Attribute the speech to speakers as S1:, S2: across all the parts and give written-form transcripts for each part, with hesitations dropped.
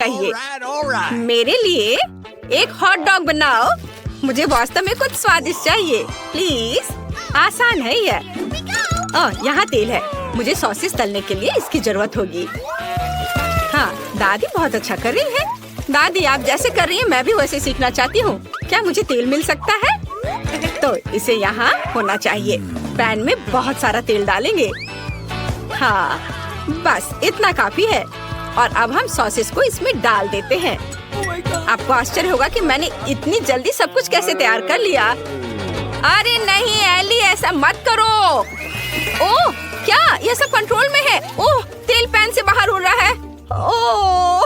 S1: चाहिए। मेरे लिए एक हॉट डॉग बनाओ। मुझे वास्तव में कुछ स्वादिष्ट चाहिए, प्लीज। आसान है ये। ओह, यहाँ तेल है। मुझे सॉसेस तलने के लिए इसकी जरूरत होगी। हाँ, दादी बहुत अच्छा कर रही है। दादी, आप जैसे कर रही हैं मैं भी वैसे सीखना चाहती हूँ। क्या मुझे तेल मिल सकता है? तो इसे यहाँ होना चाहिए। पैन में बहुत सारा तेल डालेंगे। हाँ, बस इतना काफी है। और अब हम सॉसेस को इसमें डाल देते हैं। आपको आश्चर्य होगा कि मैंने इतनी जल्दी सब कुछ कैसे तैयार कर लिया। अरे नहीं एली, ऐसा मत करो। ओह, क्या ये सब कंट्रोल में है? ओह, तेल पैन से बाहर उड़ रहा है। ओह,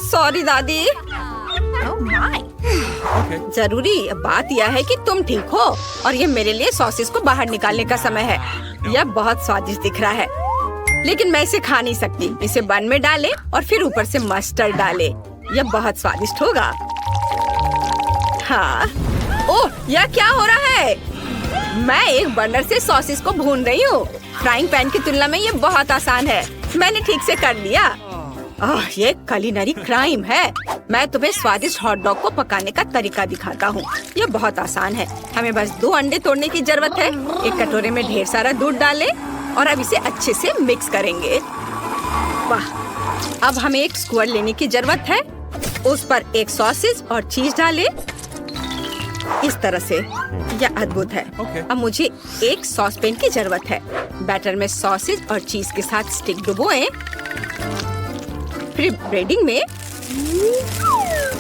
S1: सॉरी दादी। जरूरी बात यह है कि तुम ठीक हो और ये मेरे लिए सॉसेस को बाहर निकालने का समय है। यह बहुत स्वादिष्ट दिख रहा है, लेकिन मैं इसे खा नहीं सकती। इसे बन में डालें और फिर ऊपर से मस्टर्ड डालें। यह बहुत स्वादिष्ट होगा। हाँ, ओह, यह क्या हो रहा है? मैं एक बर्नर से सॉसेस को भून रही हूँ। फ्राइंग पैन की तुलना में ये बहुत आसान है। मैंने ठीक से कर लिया। ओह, ये कुलिनरी क्राइम है। मैं तुम्हें स्वादिष्ट हॉट डॉग को पकाने का तरीका दिखाता हूँ। यह बहुत आसान है। हमें बस 2 अंडे तोड़ने की जरूरत है। एक कटोरे में ढेर सारा दूध डालें और अब इसे अच्छे से मिक्स करेंगे। वाह! अब हमें एक स्क्वायर लेने की जरूरत है। उस पर एक सॉसेज और चीज डालें। इस तरह से। यह अद्भुत है। अब मुझे एक सॉस पैन की जरूरत है। बैटर में सॉसेज और चीज के साथ स्टिक डुबोएं। फिर ब्रेडिंग में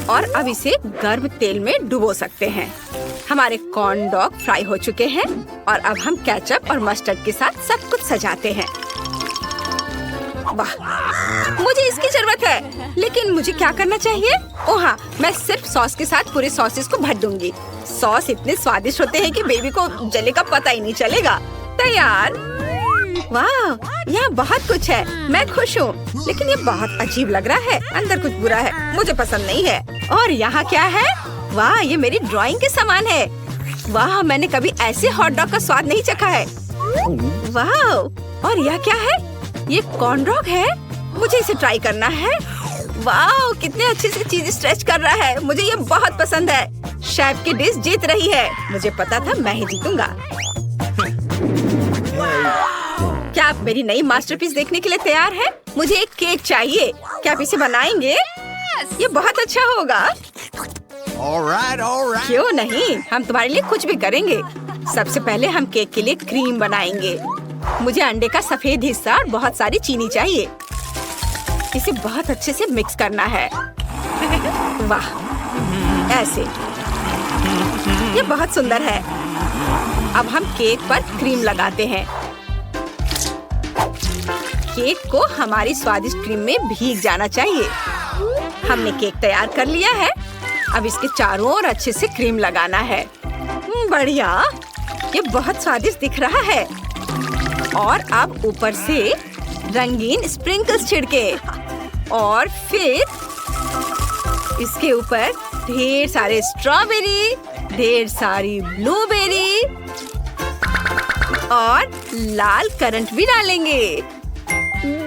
S1: और अब इसे गर्म तेल में डुबो सकते हैं। हमारे कॉर्न डॉग फ्राई हो चुके हैं और अब हम केचप और मस्टर्ड के साथ सब कुछ सजाते हैं। वाह, मुझे इसकी जरूरत है, लेकिन मुझे क्या करना चाहिए? ओह हाँ, मैं सिर्फ सॉस के साथ पूरे सॉसेस को भर दूंगी। सॉस इतने स्वादिष्ट होते हैं कि बेबी को जले का पता ही नहीं चलेगा। तैयार। वाह, यहाँ बहुत कुछ है। मैं खुश हूँ, लेकिन ये बहुत अजीब लग रहा है। अंदर कुछ बुरा है, मुझे पसंद नहीं है। और यहाँ क्या है? वाह, ये मेरी ड्राइंग के समान है। वाह, मैंने कभी ऐसे हॉट डॉग का स्वाद नहीं चखा है। वाह, और यह क्या है? ये कॉर्न डॉग है। मुझे इसे ट्राई करना है। वाह, कितने अच्छे से चीज स्ट्रेच कर रहा है। मुझे ये बहुत पसंद है। शेफ की डिश जीत रही है। मुझे पता था मैं ही जीतूंगा। क्या आप मेरी नई मास्टरपीस देखने के लिए तैयार हैं? मुझे एक केक चाहिए। क्या आप इसे बनाएंगे? ये बहुत अच्छा होगा। क्यों नहीं, हम तुम्हारे लिए कुछ भी करेंगे। सबसे पहले हम केक के लिए क्रीम बनाएंगे। मुझे अंडे का सफेद हिस्सा और बहुत सारी चीनी चाहिए। इसे बहुत अच्छे से मिक्स करना है। वाह, ऐसे। ये बहुत सुंदर है। अब हम केक पर क्रीम लगाते हैं। केक को हमारी स्वादिष्ट क्रीम में भीग जाना चाहिए। हमने केक तैयार कर लिया है। अब इसके चारों ओर अच्छे से क्रीम लगाना है। बढ़िया, ये बहुत स्वादिष्ट दिख रहा है। और अब ऊपर से रंगीन स्प्रिंकल्स छिड़के और फिर इसके ऊपर ढेर सारे स्ट्रॉबेरी, ढेर सारी ब्लूबेरी और लाल करंट भी डालेंगे।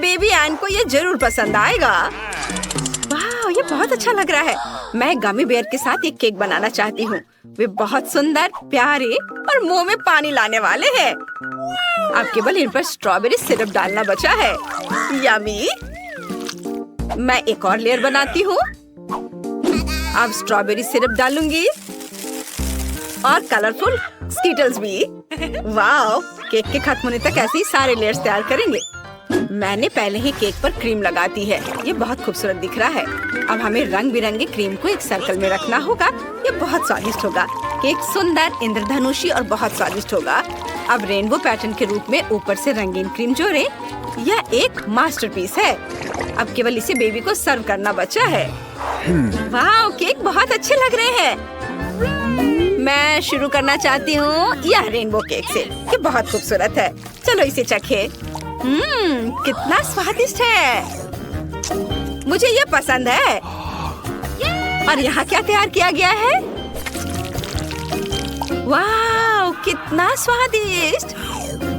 S1: बेबी एन को ये जरूर पसंद आएगा। वाह, ये बहुत अच्छा लग रहा है। मैं गमी बेयर के साथ एक केक बनाना चाहती हूँ। वे बहुत सुंदर, प्यारे और मुंह में पानी लाने वाले हैं। अब केवल इन पर स्ट्रॉबेरी सिरप डालना बचा है। यम्मी। मैं एक और लेयर बनाती हूँ। अब स्ट्रॉबेरी सिरप डालूंगी और कलरफुल स्कीटल्स भी। वाह, केक के खत्म होने तक ऐसे ही सारे लेयर्स तैयार करेंगे। मैंने पहले ही केक पर क्रीम लगा दी है। ये बहुत खूबसूरत दिख रहा है। अब हमें रंग बिरंगे क्रीम को एक सर्कल में रखना होगा। ये बहुत स्वादिष्ट होगा। केक सुंदर, इंद्रधनुषी और बहुत स्वादिष्ट होगा। अब रेनबो पैटर्न के रूप में ऊपर से रंगीन क्रीम जोड़ें। यह एक मास्टरपीस है। अब केवल इसे बेबी को सर्व करना बचा है। वाह, केक बहुत अच्छे लग रहे हैं। मैं शुरू करना चाहती हूँ यह रेनबो केक से। ये बहुत खूबसूरत है। चलो इसे चखें। कितना स्वादिष्ट है। मुझे ये पसंद है। और यहाँ क्या तैयार किया गया है? वाह, कितना स्वादिष्ट।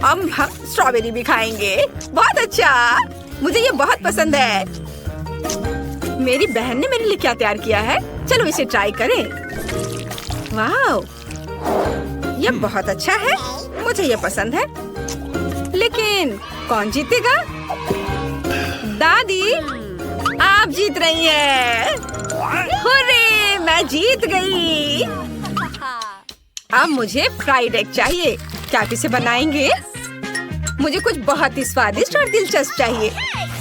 S1: अब हम स्ट्रॉबेरी भी खाएंगे। बहुत अच्छा, मुझे ये बहुत पसंद है। मेरी बहन ने मेरे लिए क्या तैयार किया है। चलो इसे ट्राई करें। वाह, ये बहुत अच्छा है, मुझे ये पसंद है। लेकिन कौन जीतेगा? दादी, आप जीत रही हैं। हुर्रे, मैं जीत गई। अब मुझे फ्राइड एग चाहिए। क्या आप इसे बनाएंगे? मुझे कुछ बहुत ही स्वादिष्ट और दिलचस्प चाहिए।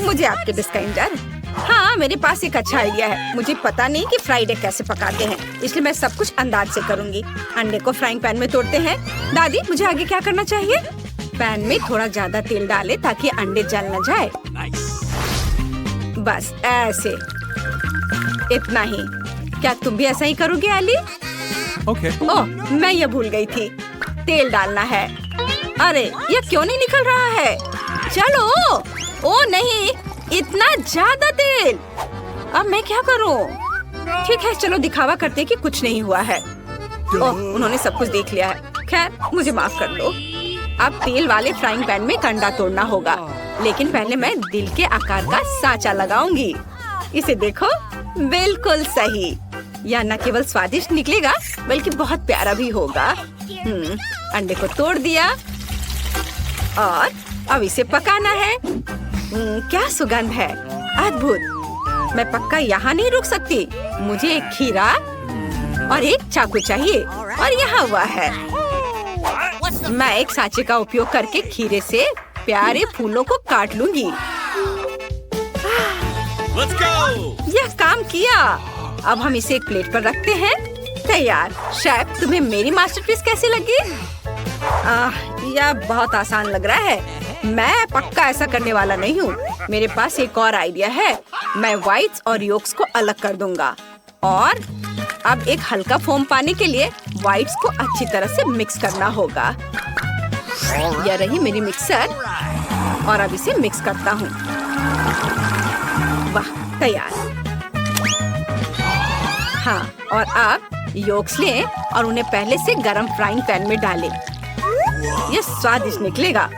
S1: मुझे आपके डिश का इंतजार। हाँ, मेरे पास एक अच्छा आइडिया है। मुझे पता नहीं कि फ्राइड एग कैसे पकाते हैं, इसलिए मैं सब कुछ अंदाज से करूंगी। अंडे को फ्राइंग पैन में तोड़ते हैं। दादी, मुझे आगे क्या करना चाहिए? पैन में थोड़ा ज्यादा तेल डालें ताकि अंडे जल न जाए। बस ऐसे, इतना ही। क्या तुम भी ऐसा ही करोगे एली?
S2: Okay.
S1: ओह, मैं ये भूल गई थी। तेल डालना है। अरे, ये क्यों नहीं निकल रहा है? चलो। ओ नहीं, इतना ज्यादा तेल। अब मैं क्या करूं? ठीक है, चलो दिखावा करते कि कुछ नहीं हुआ है। ओह, उन्होंने सब कुछ देख लिया है। खैर, मुझे माफ कर दो। अब तेल वाले फ्राइंग पैन में अंडा तोड़ना होगा, लेकिन पहले मैं दिल के आकार का सांचा लगाऊंगी। इसे देखो, बिल्कुल सही। यह न केवल स्वादिष्ट निकलेगा बल्कि बहुत प्यारा भी होगा। अंडे को तोड़ दिया और अब इसे पकाना है। क्या सुगंध है, अद्भुत। मैं पक्का यहाँ नहीं रुक सकती। मुझे एक खीरा और एक चाकू चाहिए और यहाँ हुआ है। मैं एक सांचे का उपयोग करके खीरे से प्यारे फूलों को काट लूंगी।
S2: Let's go!
S1: यह काम किया। अब हम इसे एक प्लेट पर रखते हैं। तैयार। शेफ, तुम्हें मेरी मास्टरपीस कैसी लगी? यह बहुत आसान लग रहा है। मैं पक्का ऐसा करने वाला नहीं हूँ। मेरे पास एक और आइडिया है। मैं व्हाइट्स और योक्स को अलग कर दूंगा और अब एक हल्का फोम पाने के लिए व्हाइट्स को अच्छी तरह से मिक्स करना होगा। यह रही मेरी मिक्सर और अब इसे मिक्स करता हूँ। वाह, तैयार। हाँ, और अब योक्स लें और उन्हें पहले से गरम फ्राइंग पैन में डालें। यह स्वादिष्ट निकलेगा।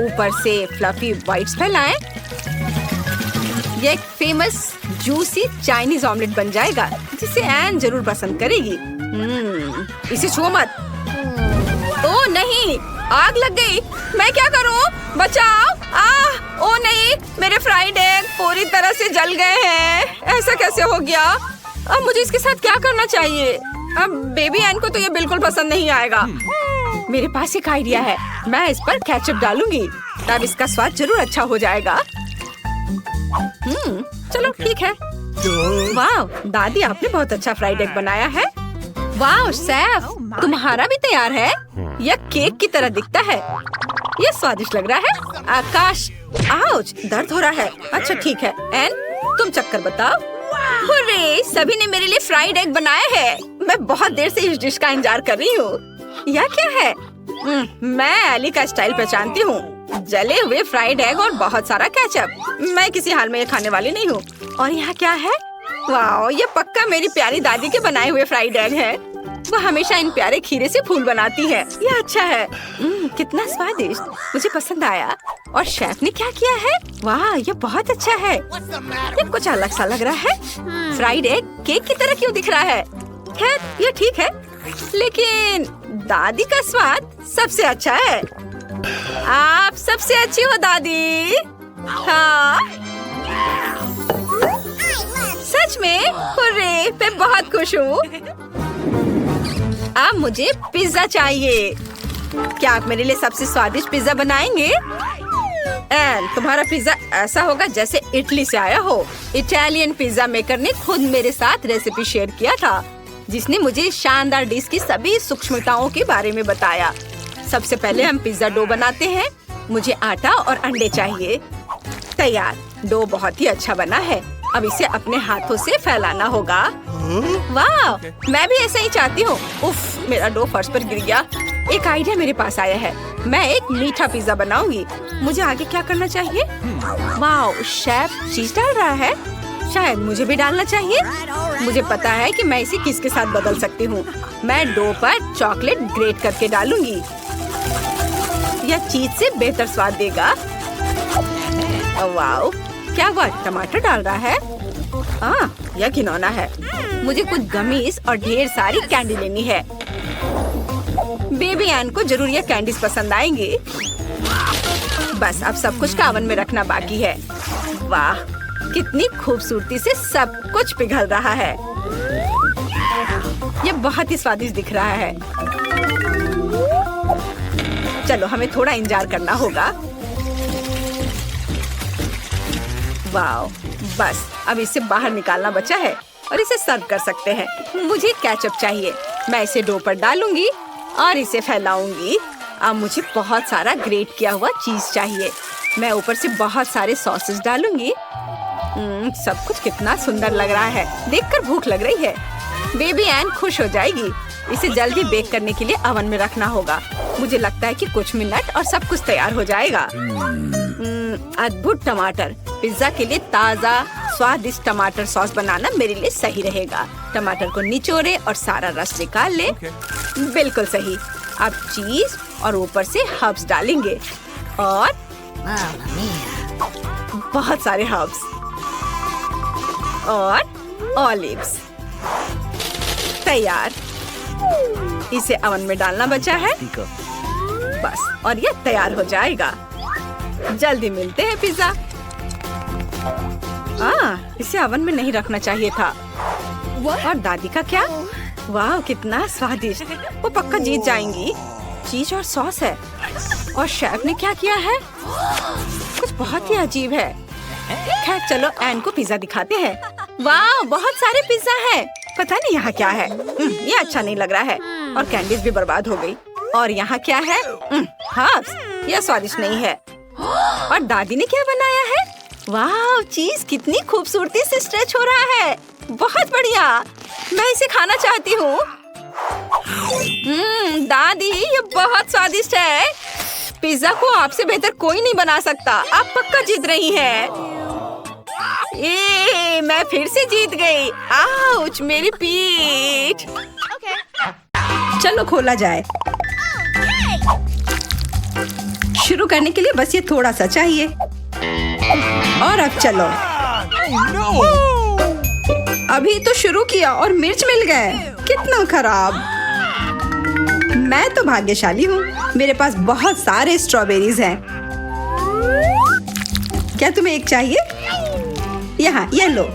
S1: ऊपर से फ्लफी व्हाइट्स फैलाएं। यह एक फेमस जूसी चाइनीज ऑमलेट बन जाएगा जिसे एन जरूर पसंद करेगी। इसे छुओ मत। ओ नहीं, आग लग गई। मैं क्या करूं? बचाओ! ओ नहीं, मेरे फ्राइड एग पूरी तरह से जल गए हैं। ऐसा कैसे हो गया? अब मुझे इसके साथ क्या करना चाहिए? अब बेबी एन को तो ये बिल्कुल पसंद नहीं आएगा। मेरे पास एक आइडिया है। मैं इस पर केचप डालूंगी, तब इसका स्वाद जरूर अच्छा हो जाएगा। चलो ठीक है। वाह, दादी, आपने बहुत अच्छा फ्राइड एग बनाया है। वाह शेफ, तुम्हारा भी तैयार है। यह केक की तरह दिखता है। यह स्वादिष्ट लग रहा है। आकाश, आउच, दर्द हो रहा है। अच्छा ठीक है। एन, तुम चक्कर बताओ। हुर्रे, सभी ने मेरे लिए फ्राइड एग बनाया है। मैं बहुत देर से इस डिश का इंतजार कर रही हूँ। यह क्या है? मैं एली का स्टाइल पहचानती हूँ। जले हुए फ्राइड एग और बहुत सारा केचप। मैं किसी हाल में ये खाने वाली नहीं हूँ। और यहाँ क्या है? वाह, ये पक्का मेरी प्यारी दादी के बनाए हुए फ्राइड एग है। वो हमेशा इन प्यारे खीरे से फूल बनाती है। यह अच्छा है। कितना स्वादिष्ट, मुझे पसंद आया। और शेफ ने क्या किया है? वाह, ये बहुत अच्छा है। ये कुछ अलग सा लग रहा है। फ्राइड एग केक की तरह क्यों दिख रहा है? खैर, ये ठीक है, लेकिन दादी का स्वाद सबसे अच्छा है। आप सबसे अच्छी हो दादी। हाँ, सच में? हुर्रे, मैं बहुत खुश हूँ। अब मुझे पिज्जा चाहिए। क्या आप मेरे लिए सबसे स्वादिष्ट पिज्जा बनाएंगे? एन, तुम्हारा पिज्जा ऐसा होगा जैसे इटली से आया हो। इटालियन पिज्जा मेकर ने खुद मेरे साथ रेसिपी शेयर किया था, जिसने मुझे शानदार डिश की सभी सूक्ष्मताओं के बारे में बताया। सबसे पहले हम पिज्जा डो बनाते हैं। मुझे आटा और अंडे चाहिए। तैयार। डो बहुत ही अच्छा बना है। अब इसे अपने हाथों से फैलाना होगा। वाह, मैं भी ऐसा ही चाहती हूँ। उफ, मेरा डो फर्श पर गिर गया। एक आइडिया मेरे पास आया है। मैं एक मीठा पिज्जा बनाऊंगी। मुझे आगे क्या करना चाहिए? वाह, शेफ चीज डाल रहा है। शायद मुझे भी डालना चाहिए। मुझे पता है कि मैं इसे किसके साथ बदल सकती हूँ। मैं डो पर चॉकलेट ग्रेट करके डालूंगी। यह चीज से बेहतर स्वाद देगा। वाह, क्या वो टमाटर डाल रहा है? यह घिनौना है। मुझे कुछ गमीज और ढेर सारी कैंडी लेनी है। बेबी एन को जरूर ये कैंडीज पसंद आएंगी। बस अब सब कुछ का ओवन में रखना बाकी है। वाह, कितनी खूबसूरती से सब कुछ पिघल रहा है। ये बहुत ही स्वादिष्ट दिख रहा है। चलो हमें थोड़ा इंतजार करना होगा। वाह, बस अब इसे बाहर निकालना बचा है और इसे सर्व कर सकते हैं। मुझे केचप चाहिए। मैं इसे डो पर डालूंगी और इसे फैलाऊंगी। अब मुझे बहुत सारा ग्रेट किया हुआ चीज चाहिए। मैं ऊपर से बहुत सारे सॉसेस डालूंगी। सब कुछ कितना सुंदर लग रहा है। देखकर भूख लग रही है। बेबी एन खुश हो जाएगी। इसे जल्दी बेक करने के लिए ओवन में रखना होगा। मुझे लगता है कि कुछ मिनट और सब कुछ तैयार हो जाएगा। अद्भुत टमाटर। पिज्जा के लिए ताज़ा स्वादिष्ट टमाटर सॉस बनाना मेरे लिए सही रहेगा। टमाटर को निचोड़े और सारा रस निकाल ले। बिल्कुल सही। अब चीज और ऊपर से हर्ब्स डालेंगे और बहुत सारे हर्ब्स और ऑलिव्स। तैयार। इसे ओवन में डालना बचा है। बस और यह तैयार हो जाएगा। जल्दी मिलते हैं पिज्जा। इसे ओवन में नहीं रखना चाहिए था। और दादी का क्या? वाह, कितना स्वादिष्ट। वो पक्का जीत जाएंगी। चीज और सॉस है। और शेफ ने क्या किया है? कुछ बहुत ही अजीब है। खैर चलो एन को पिज्जा दिखाते हैं। वाह, बहुत सारे पिज्जा हैं। पता नहीं यहाँ क्या है। ये अच्छा नहीं लग रहा है। और कैंडीज भी बर्बाद हो गई। और यहाँ क्या है? हर्ब्स। यह स्वादिष्ट नहीं है। और दादी ने क्या बनाया है? वाह, चीज कितनी खूबसूरती से स्ट्रेच हो रहा है। बहुत बढ़िया। मैं इसे खाना चाहती हूँ। दादी, ये बहुत स्वादिष्ट है। पिज्जा को आपसे बेहतर कोई नहीं बना सकता। आप पक्का जीत रही हैं। मैं फिर से जीत गई। आउच, मेरी पीठ। चलो खोला जाए। शुरू करने के लिए बस ये थोड़ा सा चाहिए। और अब चलो। अभी तो शुरू किया और मिर्च मिल गए। कितना खराब। मैं तो भाग्यशाली हूँ। मेरे पास बहुत सारे स्ट्रॉबेरीज हैं। क्या तुम्हें एक चाहिए? यहाँ, ये लो।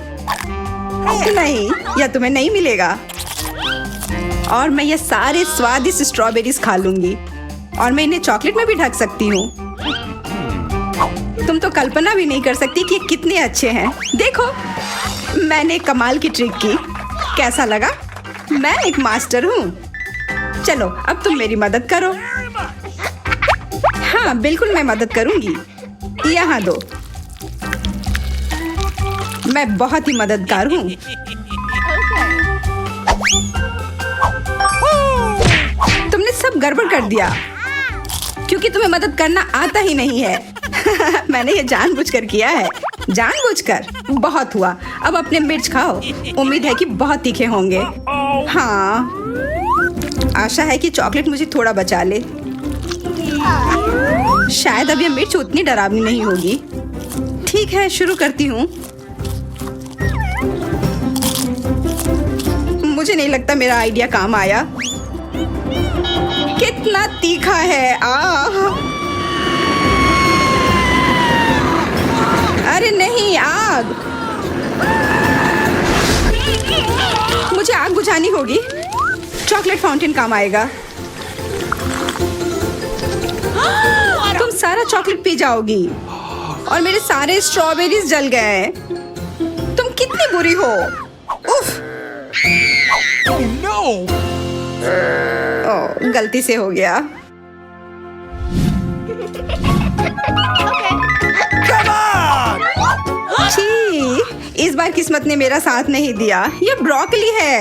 S1: नहीं, यह तुम्हें नहीं मिलेगा। और मैं ये सारे स्वादिष्ट स्ट्रॉबेरीज खा लूंगी। और मैं इन्हें चॉकलेट में भी ढक सकती हूँ। तुम तो कल्पना भी नहीं कर सकती कि ये कितने अच्छे हैं। देखो, मैंने कमाल की ट्रिक की। कैसा लगा? मैं एक मास्टर हूँ। चलो अब तुम मेरी मदद करो। हाँ बिल्कुल, मैं मदद करूंगी। यहाँ दो। मैं बहुत ही मददगार हूँ। तुमने सब गड़बड़ कर दिया क्योंकि तुम्हें मदद करना आता ही नहीं है। मैंने ये जानबूझकर किया है। जानबूझकर। बहुत हुआ। अब अपने मिर्च खाओ। उम्मीद है कि बहुत तीखे होंगे। हाँ, आशा है कि चॉकलेट मुझे थोड़ा बचा ले। शायद अब ये मिर्च उतनी डरावनी नहीं होगी। ठीक है, शुरू करती हूँ। मुझे नहीं लगता मेरा आइडिया काम आया। कितना तीखा है। अरे नहीं, आग। मुझे आग बुझानी होगी। चॉकलेट फाउंटेन काम आएगा। तुम सारा चॉकलेट पी जाओगी और मेरे सारे स्ट्रॉबेरीज जल गए। तुम कितनी बुरी हो। उफ।
S2: Oh no!
S1: ओह, गलती से हो गया।
S2: Come on!
S1: छी, इस बार किस्मत ने मेरा साथ नहीं दिया। ये ब्रोकली है।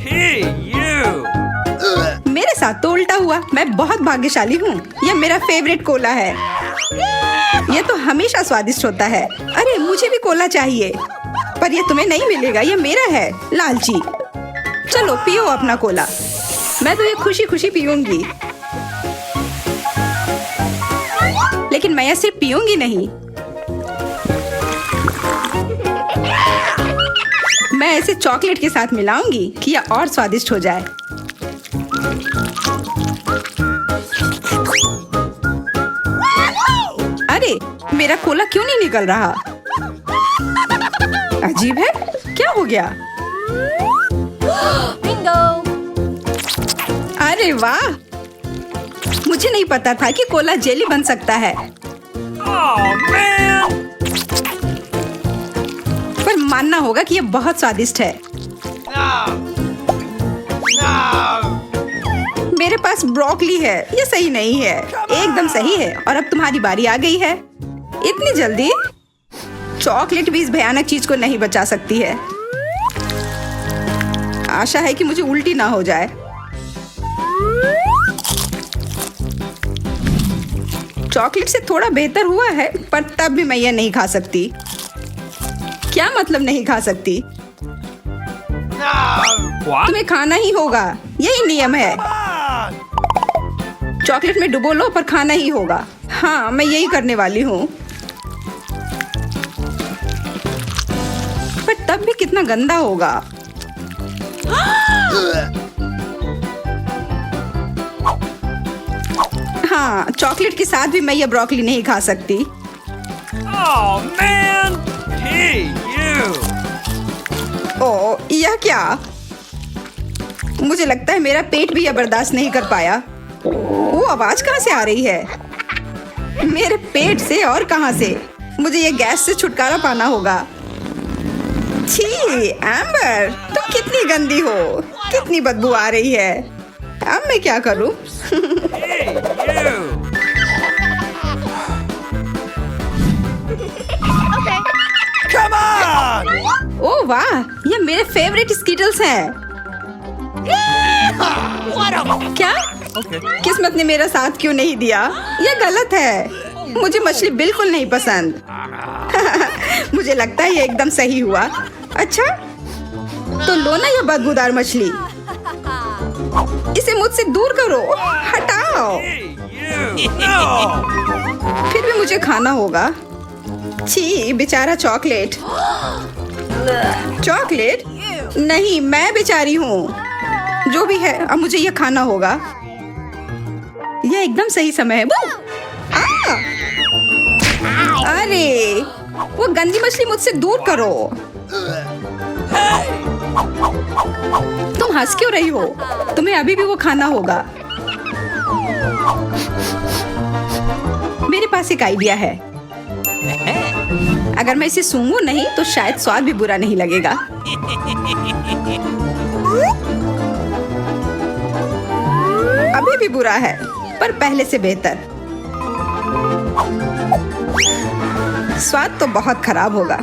S2: Hey, you!
S1: मेरे साथ तो उल्टा हुआ। मैं बहुत भाग्यशाली हूँ। यह मेरा फेवरेट कोला है। यह तो हमेशा स्वादिष्ट होता है। अरे मुझे भी कोला चाहिए, पर यह तुम्हें नहीं मिलेगा। यह मेरा है, लालची। चलो पियो अपना कोला। मैं तो ये खुशी खुशी पीऊंगी। लेकिन मैं यह सिर्फ पीऊंगी नहीं। मैं इसे चॉकलेट के साथ मिलाऊंगी कि यह और स्वादिष्ट हो जाए। अरे मेरा कोला क्यों नहीं निकल रहा? अजीब है, क्या हो गया?
S3: बिंगो।
S1: अरे वाह, मुझे नहीं पता था कि कोला जेली बन सकता है।
S2: Oh, man!
S1: पर मानना होगा कि यह बहुत स्वादिष्ट है।
S2: No! No!
S1: मेरे पास ब्रोकली है, ये सही नहीं है। एकदम सही है। और अब तुम्हारी बारी आ गई है। इतनी जल्दी? चॉकलेट भी इस भयानक चीज को नहीं बचा सकती है। आशा है कि मुझे उल्टी ना हो जाए। चॉकलेट से थोड़ा बेहतर हुआ है, पर तब भी मैं यह नहीं खा सकती। क्या मतलब नहीं खा सकती?
S2: No! What?
S1: तुम्हें खाना ही होगा, यही नियम है।
S2: Come on!
S1: चॉकलेट में डुबो लो, पर खाना ही होगा। हाँ, मैं यही करने वाली हूँ। पर तब भी कितना गंदा होगा। हाँ, चॉकलेट के साथ भी मैं ये ब्रोकली नहीं खा सकती।
S2: Oh, man! Hey, you!
S1: ओ, यह क्या? मुझे लगता है मेरा पेट भी यह बर्दाश्त नहीं कर पाया। वो आवाज कहाँ से आ रही है? मेरे पेट से और कहाँ से? मुझे ये गैस से छुटकारा पाना होगा। छी, एम्बर, तुम कितनी गंदी हो। कितनी बदबू आ रही है। अब मैं क्या करूं?
S2: Hey, you!
S3: Okay.
S2: Come on!
S1: ओह वाह, ये मेरे फेवरेट स्कीटल्स हैं। क्या?
S2: Okay.
S1: किस्मत ने मेरा साथ क्यों नहीं दिया? यह गलत है। मुझे मछली बिल्कुल नहीं पसंद। मुझे लगता है ये एकदम सही हुआ। अच्छा, तो लो ना यह बदबूदार मछली। इसे मुझसे दूर करो, हटाओ।
S2: Hey, you! No!
S1: फिर भी मुझे खाना होगा। छी, बेचारा चॉकलेट। चॉकलेट? नहीं, मैं बेचारी हूँ। जो भी है, अब मुझे यह खाना होगा। यह एकदम सही समय है। वो! आ! अरे, वो गंदी मछली मुझसे दूर करो। तुम हंस क्यों रही हो? तुम्हें अभी भी वो खाना होगा। मेरे पास एक आइडिया है। अगर मैं इसे सूंघूं नहीं तो शायद स्वाद भी बुरा नहीं लगेगा। अभी भी बुरा है, पर पहले से बेहतर। स्वाद तो बहुत खराब होगा।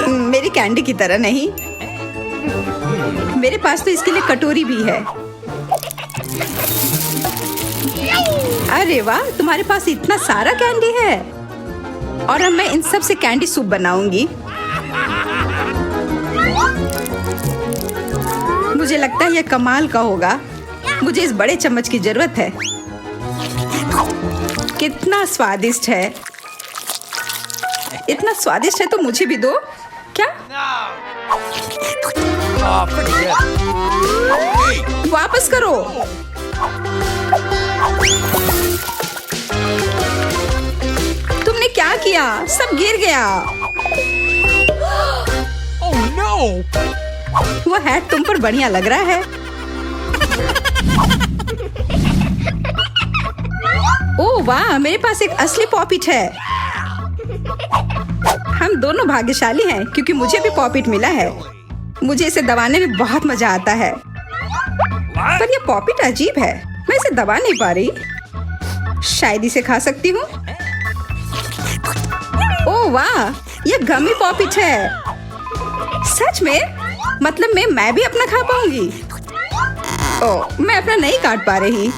S1: मेरी कैंडी की तरह नहीं। मेरे पास तो इसके लिए कटोरी भी है। अरे वाह, तुम्हारे पास इतना सारा कैंडी है। और अब मैं इन सब से कैंडी सूप बनाऊंगी। मुझे लगता है यह कमाल का होगा। मुझे इस बड़े चम्मच की जरूरत है। कितना स्वादिष्ट है। इतना स्वादिष्ट है तो मुझे भी दो। क्या?
S2: Oh, pretty good. Hey!
S1: वापस करो। तुमने क्या किया? सब गिर गया।
S2: Oh, no!
S1: वो हैट तुम पर बढ़िया लग रहा है। ओह वाह, मेरे पास एक असली पॉपिट है। हम दोनों भाग्यशाली हैं क्योंकि मुझे भी पॉपिट मिला है। मुझे इसे दबाने में बहुत मजा आता है।
S2: What?
S1: पर यह पॉपिट अजीब है। मैं इसे दबा नहीं पा रही। शायद इसे खा सकती हूँ। ओह वाह, यह गमी पॉपिट है। सच में? मतलब मैं भी अपना खा पाऊंगी? ओह, मैं अपना नहीं काट पा रही।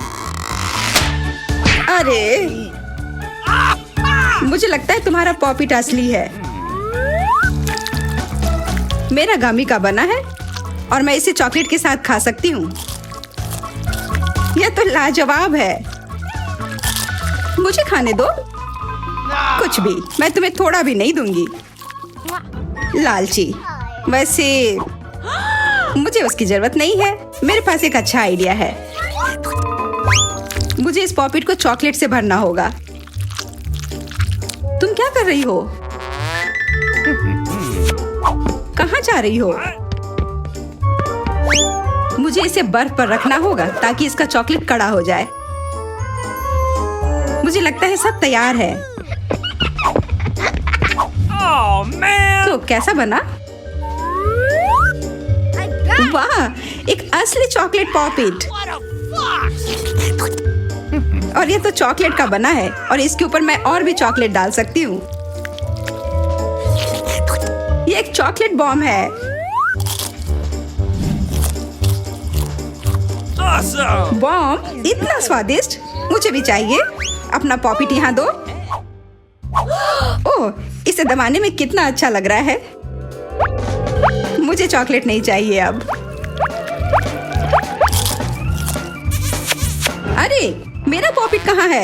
S1: अरे, मुझे लगता है तुम्हारा पॉपिट असली है। मेरा गमी का बना है और मैं इसे चॉकलेट के साथ खा सकती हूँ। यह तो लाजवाब है। मुझे खाने दो। कुछ भी, मैं तुम्हें थोड़ा भी नहीं दूंगी। लालची, वैसे मुझे उसकी जरूरत नहीं है। मेरे पास एक अच्छा आइडिया है। मुझे इस पॉपिट को चॉकलेट से भरना होगा। तुम क्या कर रही हो? कहाँ जा रही हो? मुझे इसे बर्फ पर रखना होगा ताकि इसका चॉकलेट कड़ा हो जाए। मुझे लगता है सब तैयार है।
S2: Oh, man!
S1: तो कैसा बना? वाह, एक असली चॉकलेट पॉपिट। और ये तो चॉकलेट का बना है और इसके ऊपर मैं और भी चॉकलेट डाल सकती हूँ। ये एक चॉकलेट बॉम्ब है।
S2: Awesome!
S1: बॉम्ब इतना स्वादिष्ट, मुझे भी चाहिए। अपना पॉपिट यहाँ दो। ओह, इसे दबाने में कितना अच्छा लग रहा है। मुझे चॉकलेट नहीं चाहिए अब। अरे, मेरा पॉपिट कहाँ है?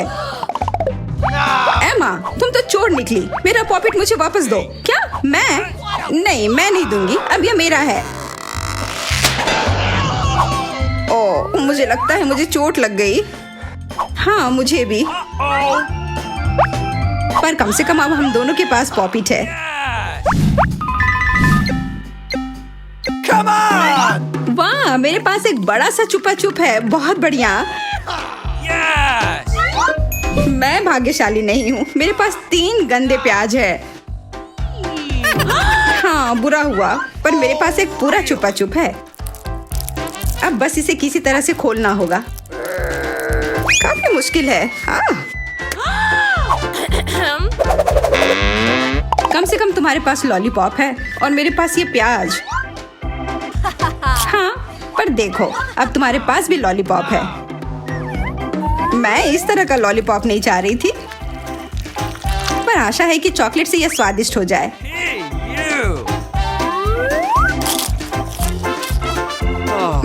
S1: एमा, तुम तो चोर निकली। मेरा पॉपिट मुझे वापस दो। क्या? मैं नहीं दूंगी। अब ये मेरा है। ओह, मुझे लगता है मुझे चोट लग गई। हाँ, मुझे भी।
S2: Oh,
S1: पर कम से कम अब हम दोनों के पास पॉपिट है।
S2: come on!
S1: वाह, मेरे पास एक बड़ा सा छुपा छुप है। बहुत बढ़िया।
S2: Yes!
S1: मैं भाग्यशाली नहीं हूँ। मेरे पास 3 गंदे प्याज है। हाँ, बुरा हुआ, पर मेरे पास एक पूरा छुपा छुप है। अब बस इसे किसी तरह से खोलना होगा। काफी मुश्किल है। कम से कम तुम्हारे पास लॉलीपॉप है और मेरे पास ये प्याज। हाँ, पर देखो, अब तुम्हारे पास भी लॉलीपॉप है। मैं इस तरह का लॉलीपॉप नहीं चाह रही थी, पर आशा है कि चॉकलेट से यह स्वादिष्ट हो जाए।
S2: Hey, you!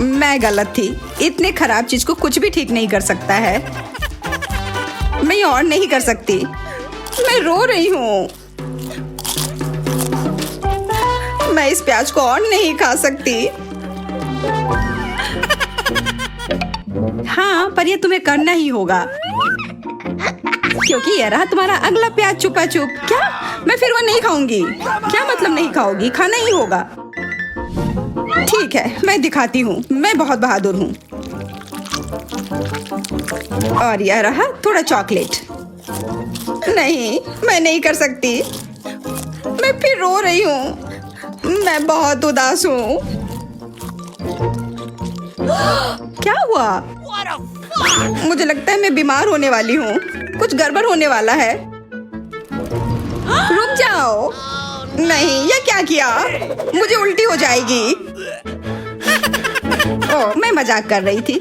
S1: मैं गलत थी। इतने खराब चीज को कुछ भी ठीक नहीं कर सकता है। मैं ये और नहीं कर सकती। मैं रो रही हूँ। मैं इस प्याज को और नहीं खा सकती। हाँ, पर ये तुम्हें करना ही होगा, क्योंकि ये रहा तुम्हारा अगला प्याज छुपा छुप। क्या? मैं फिर वो नहीं खाऊंगी। क्या मतलब नहीं खाओगी? खाना ही होगा। ठीक है, मैं दिखाती हूँ। मैं बहुत बहादुर हूँ। और यह रहा थोड़ा चॉकलेट। नहीं, मैं नहीं कर सकती। मैं फिर रो रही हूँ। मैं बहुत उदास हूँ। क्या हुआ? मुझे लगता है मैं बीमार होने वाली हूँ। कुछ गड़बड़ होने वाला है। रुक जाओ। नहीं, ये क्या किया? मुझे उल्टी हो जाएगी। ओह, मैं मजाक कर रही थी।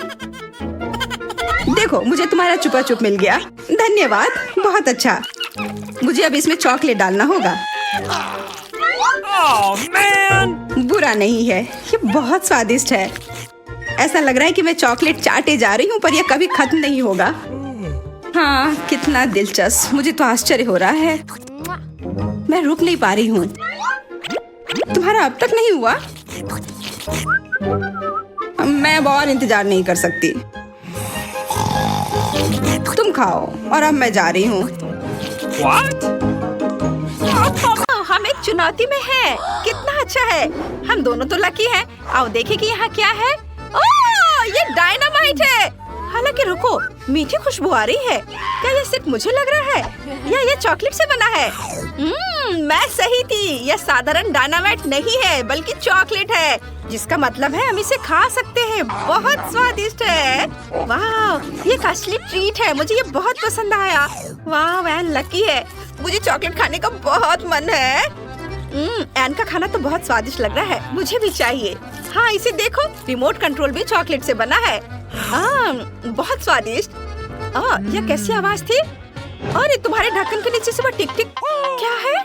S1: देखो, मुझे तुम्हारा छुपा छुप मिल गया। धन्यवाद, बहुत अच्छा। मुझे अब इसमें चॉकलेट डालना होगा।
S2: Oh, man!
S1: बुरा नहीं है, ये बहुत स्वादिष्ट है। ऐसा लग रहा है कि मैं चॉकलेट चाटे जा रही हूँ, पर यह कभी खत्म नहीं होगा। हाँ, कितना दिलचस्प। मुझे तो आश्चर्य हो रहा है। मैं रुक नहीं पा रही हूँ। तुम्हारा अब तक नहीं हुआ? मैं अब और इंतजार नहीं कर सकती। तुम खाओ और अब मैं जा रही हूँ।
S2: What?
S1: हम एक चुनौती में हैं। कितना अच्छा है। हम दोनों तो लकी हैं। आओ देखें कि यहाँ क्या है। ओह, ये डायनामाइट है। हालांकि रुको, मीठी खुशबू आ रही है। क्या ये सिर्फ मुझे लग रहा है या ये चॉकलेट से बना है? मैं सही थी। यह साधारण डायनामाइट नहीं है, बल्कि चॉकलेट है, जिसका मतलब है हम इसे खा सकते हैं। बहुत स्वादिष्ट है। वाह, ये एक असली ट्रीट है। मुझे ये बहुत पसंद आया। वाह, वह लकी है। मुझे चॉकलेट खाने का बहुत मन है। एन का खाना तो बहुत स्वादिष्ट लग रहा है। मुझे भी चाहिए। हाँ, इसे देखो, रिमोट कंट्रोल भी चॉकलेट से बना है। बहुत स्वादिष्ट। यह कैसी आवाज थी? और ये तुम्हारे ढक्कन के नीचे से वो टिक टिक क्या है?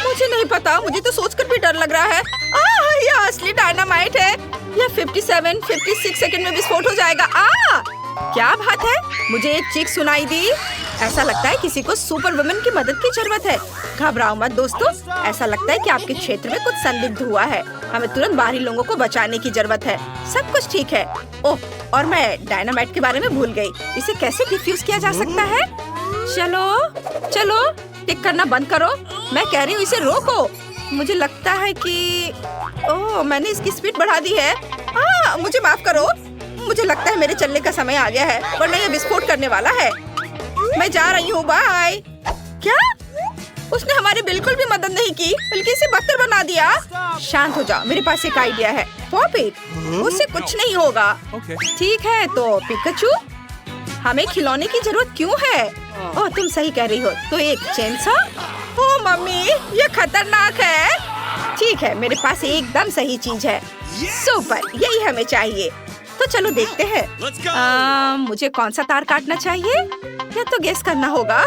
S1: मुझे नहीं पता। मुझे तो सोचकर भी डर लग रहा है। यह असली डायनामाइट है। यह 57-56 सेकंड में विस्फोट हो जाएगा। क्या बात है? मुझे एक चीख सुनाई दी। ऐसा लगता है किसी को सुपर वुमन की मदद की जरूरत है। घबराओ मत दोस्तों, ऐसा लगता है कि आपके क्षेत्र में कुछ संदिग्ध हुआ है। हमें तुरंत बाहरी लोगों को बचाने की जरूरत है। सब कुछ ठीक है। ओह, और मैं डायनामाइट के बारे में भूल गई। इसे कैसे डिफ्यूज किया जा सकता है? चलो चलो, टिक करना बंद करो। मैं कह रही हूँ इसे रोको। मुझे लगता है कि ओह, मैंने इसकी स्पीड बढ़ा दी है। मुझे माफ करो। मुझे लगता है मेरे चलने का समय आ गया है, वरना ये विस्फोट करने वाला है। मैं जा रही हूँ, बाय। क्या? उसने हमारी बिल्कुल भी मदद नहीं की, बल्कि इसे बदतर बना दिया। शांत हो जाओ, मेरे पास एक आइडिया है। पॉप इट, उससे कुछ नहीं होगा। ठीक है, तो पिकाचू, हमें खिलौने की जरूरत क्यों है? ओह, तुम सही कह रही हो। तो एक चेनसॉ? ओह मम्मी, ये खतरनाक है। ठीक है, मेरे पास एकदम सही चीज है। सुपर, यही हमें चाहिए। तो चलो देखते हैं। मुझे कौन सा तार काटना चाहिए? या तो गेस करना होगा।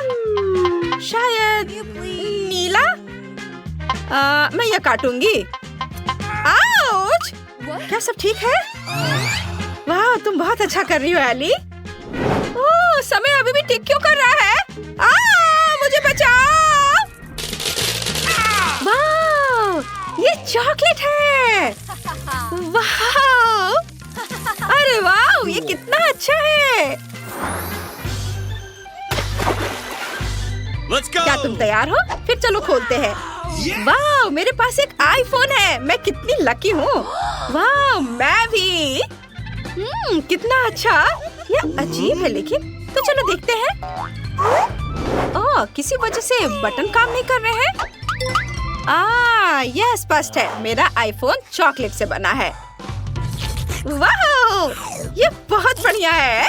S1: शायद नीला। मैं ये काटूंगी। आउच! क्या सब ठीक है? वाह, तुम बहुत अच्छा कर रही हो एली। ओह, समय अभी भी टिक क्यों कर रहा है? मुझे बचाओ! वाह, ये चॉकलेट है। वाह! अरे वाह, ये कितना अच्छा है। क्या तुम तैयार हो? फिर चलो खोलते हैं। वाह, मेरे पास एक आईफोन है। मैं कितनी लकी हूँ। वाह, मैं भी। कितना अच्छा। ये अजीब है लेकिन। तो चलो देखते हैं। ओह, किसी वजह से बटन काम नहीं कर रहे हैं। यह स्पष्ट है, मेरा आईफोन चॉकलेट से बना है। वाह, ये बहुत बढ़िया है।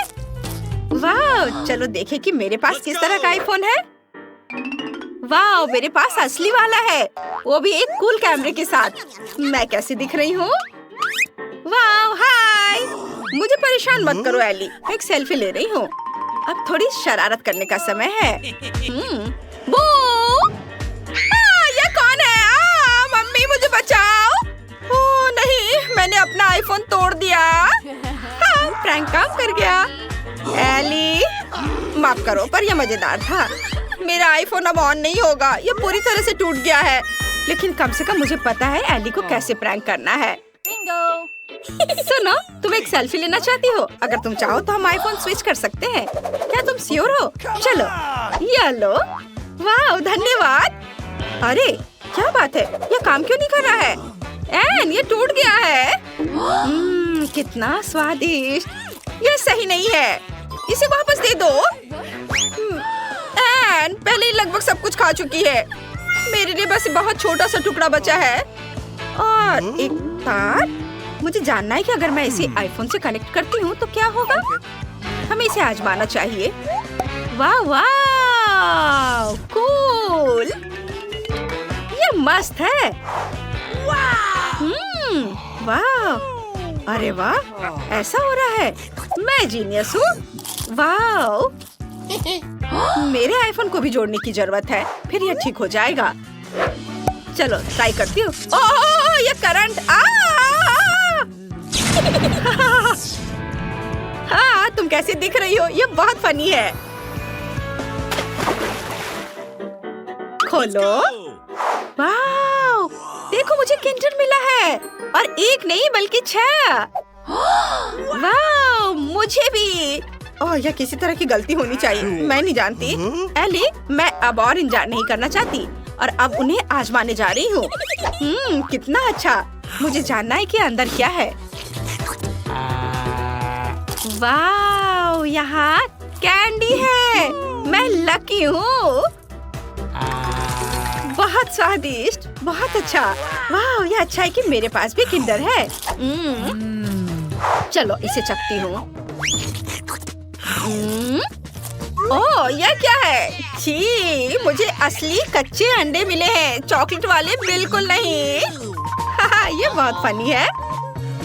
S1: वाह, चलो देखें कि मेरे पास किस तरह का आईफोन है। वाह, मेरे पास असली वाला है, वो भी एक कूल कैमरे के साथ। मैं कैसी दिख रही हूँ? वाह, हाय। मुझे परेशान मत करो एली, मैं एक सेल्फी ले रही हूँ। अब थोड़ी शरारत करने का समय है। बू! ये कौन है? मम्मी, मुझे बचाओ। ओह नहीं, मैंने अपना आईफोन तोड़ दिया। प्रैंक काम कर गया। एली, माफ करो, पर यह मजेदार था। मेरा आईफोन अब ऑन नहीं होगा, ये पूरी तरह से टूट गया है। लेकिन कम से कम मुझे पता है एली को कैसे प्रैंक करना है। सुनो, तुम एक सेल्फी लेना चाहती हो? अगर तुम चाहो तो हम आईफोन स्विच कर सकते हैं। क्या तुम श्योर हो? चलो, ये लो। वाह, धन्यवाद। अरे क्या बात है, ये काम क्यों नहीं कर रहा है? एन, ये टूट गया है। कितना स्वादिष्ट। ये सही नहीं है, इसे वापस दे दो। एन पहले ही लगभग सब कुछ खा चुकी है। मेरे लिए बस बहुत छोटा सा टुकड़ा बचा है। और एक तार। मुझे जानना है कि अगर मैं इसे आईफोन से कनेक्ट करती हूँ तो क्या होगा। हमें इसे आजमाना चाहिए। वाह वाह, कूल। ये मस्त है। वाह, अरे वाह, ऐसा हो रहा है। मैं जीनियस हूँ। वाह, मेरे आईफोन को भी जोड़ने की जरूरत है, फिर यह ठीक हो जाएगा। चलो ट्राई करती हूँ। ओह, ये करंट। हाँ, तुम कैसे दिख रही हो? ये बहुत फनी है। खोलो। वाह, देखो मुझे किंडर मिला है, और एक नहीं बल्कि 6। वाह, मुझे भी। ओह, यह किसी तरह की गलती होनी चाहिए। मैं नहीं जानती। एली, मैं अब और इंतजार नहीं करना चाहती और अब उन्हें आजमाने जा रही हूँ। कितना अच्छा। मुझे जानना है कि अंदर क्या है। वाह, यहाँ कैंडी है। मैं लकी हूँ। बहुत स्वादिष्ट, बहुत अच्छा। वाह, ये अच्छा है कि मेरे पास भी किंडर है। चलो इसे चखती हूँ। ओह, यह क्या है? छी, मुझे असली कच्चे अंडे मिले हैं, चॉकलेट वाले बिल्कुल नहीं। ये बहुत फनी है।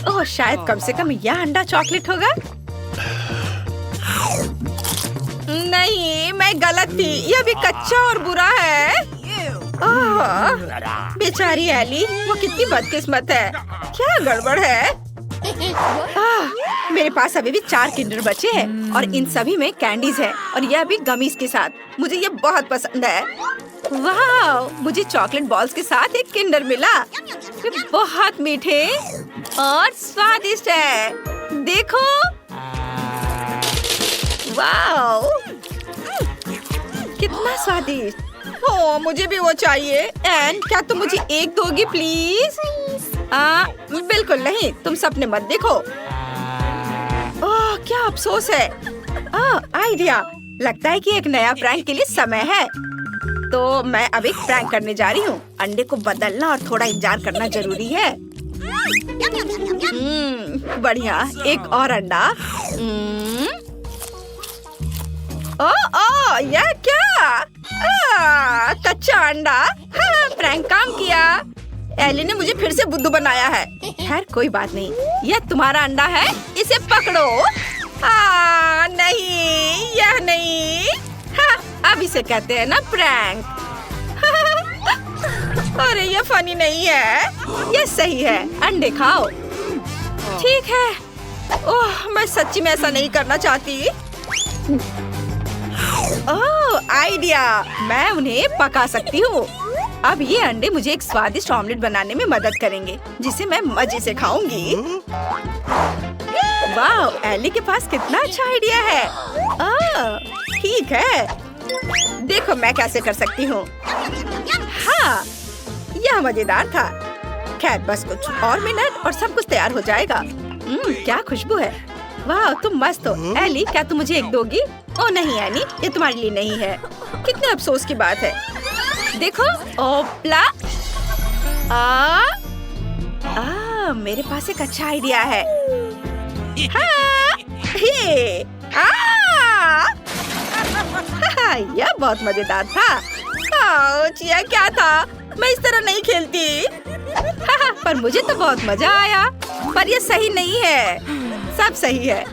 S1: ओह, शायद कम से कम यह अंडा चॉकलेट होगा। नहीं, मैं गलत थी। यह भी कच्चा और बुरा है। ओह, बेचारी एली, वो कितनी बदकिस्मत है। क्या गड़बड़ है? मेरे पास अभी भी 4 किंडर बचे हैं और इन सभी में कैंडीज है और यह भी गमीज के साथ। मुझे ये बहुत पसंद है। वाह, मुझे चॉकलेट बॉल्स के साथ एक किंडर मिला। ये बहुत मीठे और स्वादिष्ट है। देखो, वाह, कितना स्वादिष्ट। ओ, मुझे भी वो चाहिए। एन, क्या तुम मुझे एक दोगी प्लीज? बिल्कुल नहीं, तुम सपने मत देखो। ओह, क्या अफसोस है। आइडिया, लगता है कि एक नया प्रैंक के लिए समय है। तो मैं अब एक प्रैंक करने जा रही हूँ। अंडे को बदलना और थोड़ा इंतजार करना जरूरी है। बढ़िया, एक और अंडा। ओ, यह क्या? कच्चा अंडा। हाँ, प्रैंक काम किया। एली ने मुझे फिर से बुद्धू बनाया है। खैर, कोई बात नहीं। यह तुम्हारा अंडा है, इसे पकड़ो। नहीं, यह नहीं। हाँ, अब इसे कहते हैं ना प्रैंक। अरे, यह फनी नहीं है, यह सही है। अंडे खाओ। ठीक है। ओह, मैं सच्ची में ऐसा नहीं करना चाहती। ओह, आइडिया, मैं उन्हें पका सकती हूँ। अब ये अंडे मुझे एक स्वादिष्ट ऑमलेट बनाने में मदद करेंगे, जिसे मैं मजे से खाऊंगी। वाह, एली के पास कितना अच्छा आइडिया है। ठीक है, देखो मैं कैसे कर सकती हूँ। हाँ, यह मजेदार था। खैर, बस कुछ और मिनट और सब कुछ तैयार हो जाएगा। क्या खुशबू है। वाह, तुम मस्त हो। एली, क्या तुम मुझे एक दोगी? ओ नहीं एनी, ये तुम्हारे लिए नहीं है। कितने अफसोस की बात है। देखो, ओपला। मेरे पास एक अच्छा आइडिया है। हाँ, यह बहुत मजेदार था। यह क्या था? मैं इस तरह नहीं खेलती। पर मुझे तो बहुत मजा आया। पर यह सही नहीं है। सब सही है।